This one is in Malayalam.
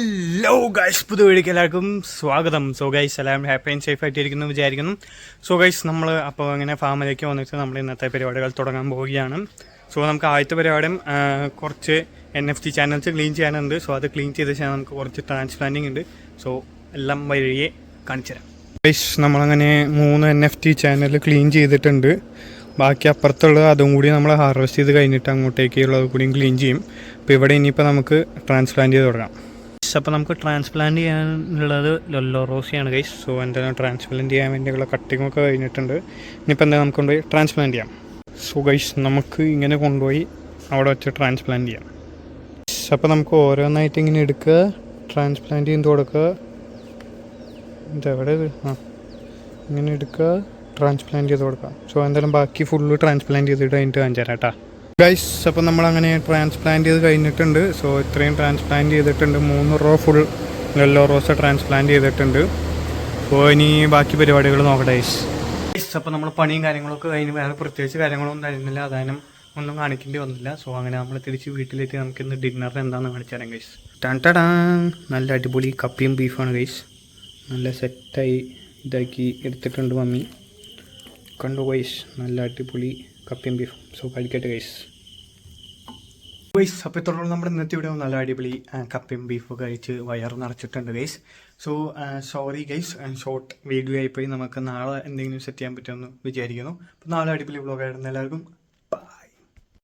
ഹലോ ഗൈസ്, പുതിയ വീഡിയോക്ക് എല്ലാവർക്കും സ്വാഗതം. സോ ഗൈസ്, എല്ലാം ഹാപ്പി ആൻഡ് സേഫ് ആയിട്ടിരിക്കുന്നു വിചാരിക്കുന്നു. സോ ഗൈസ്, നമ്മൾ അപ്പോൾ അങ്ങനെ ഫാമിലേക്ക് വന്നിട്ട് നമ്മൾ ഇന്നത്തെ പരിപാടികൾ തുടങ്ങാൻ പോവുകയാണ്. സോ നമുക്ക് ആദ്യത്തെ പരിപാടിയും കുറച്ച് NFT ചാനൽസ് ക്ലീൻ ചെയ്യാനുണ്ട്. സോ അത് ക്ലീൻ ചെയ്ത ശേഷം നമുക്ക് കുറച്ച് ട്രാൻസ്പ്ലാന്റിങ് ഉണ്ട്. സോ എല്ലാം വഴിയെ കാണിച്ചു തരാം. ഗൈസ്, നമ്മളങ്ങനെ 3 NFT ചാനൽ ക്ലീൻ ചെയ്തിട്ടുണ്ട്. ബാക്കി അപ്പുറത്തുള്ളത് അതും കൂടി നമ്മൾ ഹാർവെസ്റ്റ് ചെയ്ത് കഴിഞ്ഞിട്ട് അങ്ങോട്ടേക്കുള്ളത് കൂടിയും ക്ലീൻ ചെയ്യും. അപ്പോൾ ഇവിടെ ഇനിയിപ്പോൾ നമുക്ക് ട്രാൻസ്പ്ലാന്റ് ചെയ്ത് തുടങ്ങാം. അപ്പോൾ നമുക്ക് ട്രാൻസ്പ്ലാന്റ് ചെയ്യാനുള്ളത് യെല്ലോ റോസിയാണ് ഗൈസ്. സോ എൻ്റെ ട്രാൻസ്പ്ലാന്റ് ചെയ്യാൻ വേണ്ടിയുള്ള കട്ടിങ്ങൊക്കെ കഴിഞ്ഞിട്ടുണ്ട്. ഇനിയിപ്പോൾ എന്താ നമുക്ക് കൊണ്ടുപോയി ട്രാൻസ്പ്ലാന്റ് ചെയ്യാം. സോ ഗൈസ്, നമുക്ക് ഇങ്ങനെ കൊണ്ടുപോയി അവിടെ വെച്ച് ട്രാൻസ്പ്ലാന്റ് ചെയ്യാം. അപ്പോൾ നമുക്ക് ഓരോന്നായിട്ട് ഇങ്ങനെ എടുക്കുക, ട്രാൻസ്പ്ലാന്റ് ചെയ്ത് കൊടുക്കുക. ഇതെവിടെ ഇങ്ങനെ എടുക്കുക, ട്രാൻസ്പ്ലാന്റ് ചെയ്ത് കൊടുക്കുക. സോ എന്തായാലും ബാക്കി ഫുള്ള് ട്രാൻസ്പ്ലാന്റ് ചെയ്തിട്ട് കഴിഞ്ഞിട്ട് കാണിച്ചു തരാം കേട്ടോ ഗൈസ്. അപ്പോൾ നമ്മളങ്ങനെ ട്രാൻസ്പ്ലാന്റ് ചെയ്ത് കഴിഞ്ഞിട്ടുണ്ട്. സോ ഇത്രയും ട്രാൻസ്പ്ലാന്റ് ചെയ്തിട്ടുണ്ട്. 3 row full yellow rose transplant ചെയ്തിട്ടുണ്ട്. അപ്പോൾ ഇനി ബാക്കി പരിപാടികൾ നോക്കട്ടെ ഗൈസ്. അപ്പോൾ നമ്മൾ പണിയും കാര്യങ്ങളൊക്കെ കഴിഞ്ഞ് വേറെ പ്രത്യേകിച്ച് കാര്യങ്ങളൊന്നും തരുന്നില്ല, അതായത് ഒന്നും കാണിക്കേണ്ടി വന്നില്ല. സോ അങ്ങനെ നമ്മൾ തിരിച്ച് വീട്ടിലേക്ക് നമുക്ക് ഇന്ന് ഡിന്നറിന് എന്താണെന്ന് കാണിച്ചു തരാം ഗൈസ്. നല്ല അടിപൊളി കപ്പിയും ബീഫാണ് ഗൈസ്. നല്ല സെറ്റായി ഇതാക്കി എടുത്തിട്ടുണ്ട് മമ്മി. കണ്ടു ഗൈസ്, നല്ല അടിപൊളി കപ്പിയും ബീഫും. സോ കഴിക്കട്ടെ ഗൈസ്. അപ്പോൾ ഇത്രയുള്ള നമ്മുടെ ഇന്നത്തെ ഇവിടെ നല്ല അടിപൊളി കപ്പയും ബീഫും കഴിച്ച് വയർ നിറച്ചിട്ടുണ്ട് guys. So sorry guys, short video ആയിപ്പോയി. നമുക്ക് നാളെ എന്തെങ്കിലും സെറ്റ് ചെയ്യാൻ പറ്റുമെന്ന് വിചാരിക്കുന്നു. അപ്പോൾ നാളെ അടിപൊളി വ്ളോഗായിരുന്നു. എല്ലാവർക്കും